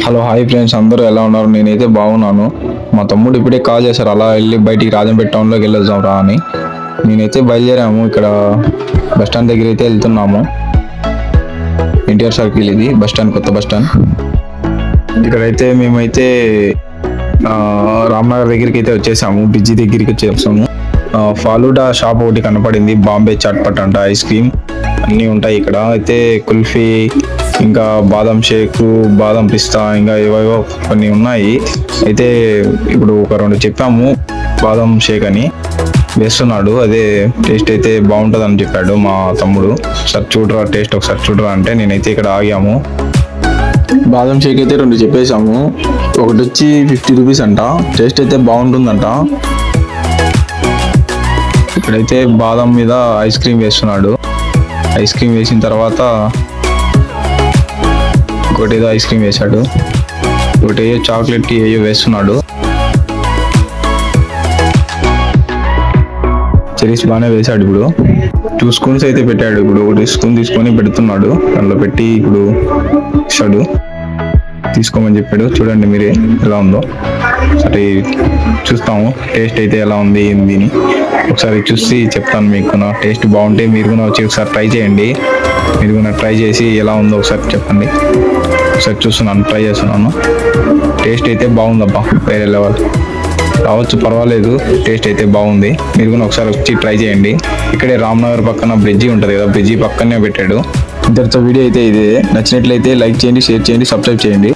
Hello hi friends, అందరూ ఎలా ఉన్నారు? నేనైతే బాగున్నాను. మా తమ్ముడు ఇప్పుడే కాల్ చేశారు, అలా వెళ్ళి బయటికి రాజంపేట టౌన్లోకి వెళ్ళొద్దాం రా అని. నేనైతే బయలుదేరాము. ఇక్కడ బస్ స్టాండ్ దగ్గర అయితే వెళ్తున్నాము. ఎన్టీఆర్ సర్కిల్ ఇది బస్ స్టాండ్, కొత్త బస్ స్టాండ్. ఇక్కడైతే మేమైతే రామ్నగర్ దగ్గరికి అయితే వచ్చేసాము, బ్రిడ్జి దగ్గరికి వచ్చేసాము. ఫాలూడా షాప్ ఒకటి కనపడింది, బాంబే చాట్పట్ అంట, ఐస్ క్రీమ్ అన్నీ ఉంటాయి ఇక్కడ. అయితే కుల్ఫీ, ఇంకా బాదం షేక్, బాదం పిస్తా, ఇంకా ఏవేవో కొన్ని ఉన్నాయి. అయితే ఇప్పుడు ఒక రెండు చెప్పాము, బాదం షేక్ అని వేస్తున్నాడు. అదే టేస్ట్ అయితే బాగుంటుంది అని చెప్పాడు మా తమ్ముడు. ఒకసారి చూడరా, టేస్ట్ ఒకసారి చూడరా అంటే నేనైతే ఇక్కడ ఆగాము. బాదం షేక్ అయితే రెండు చెప్పేసాము. ఒకటి వచ్చి 50 రూపీస్ అంట, టేస్ట్ అయితే బాగుంటుందంట. ఇక్కడైతే బాదం మీద ఐస్ క్రీమ్ వేస్తున్నాడు. ఐస్ క్రీమ్ వేసిన తర్వాత ఇంకోటి ఏదో ఐస్ క్రీమ్ వేసాడు, ఒకటి ఏయో చాక్లెట్కి ఏయో వేస్తున్నాడు. చెరీస్ బాగానే వేసాడు. ఇప్పుడు 2 స్పూన్స్ అయితే పెట్టాడు. ఇప్పుడు ఒకటి స్పూన్ తీసుకొని పెడుతున్నాడు, దాంట్లో పెట్టి ఇప్పుడు ఇస్తాడు, తీసుకోమని చెప్పాడు. చూడండి మీరే ఎలా ఉందో ఒకసారి చూస్తాము. టేస్ట్ అయితే ఎలా ఉంది ఏంది అని ఒకసారి చూసి చెప్తాను మీకు. నా టేస్ట్ బాగుంటే మీరు కూడా వచ్చి ఒకసారి ట్రై చేయండి. మీరు కూడా ట్రై చేసి ఎలా ఉందో ఒకసారి చెప్పండి. ఒకసారి చూస్తున్నాను, ట్రై చేస్తున్నాను. టేస్ట్ అయితే బాగుందబ్బా, వేరే లెవెల్. రావచ్చు, పర్వాలేదు, టేస్ట్ అయితే బాగుంది. మీరు కూడా ఒకసారి వచ్చి ట్రై చేయండి. ఇక్కడే రామ్నగర్ పక్కన బ్రిడ్జి ఉంటుంది కదా, బ్రిడ్జి పక్కనే పెట్టాడు. ఇంతటితో వీడియో అయితే ఇదే. నచ్చినట్లయితే లైక్ చేయండి, షేర్ చేయండి, సబ్స్క్రైబ్ చేయండి.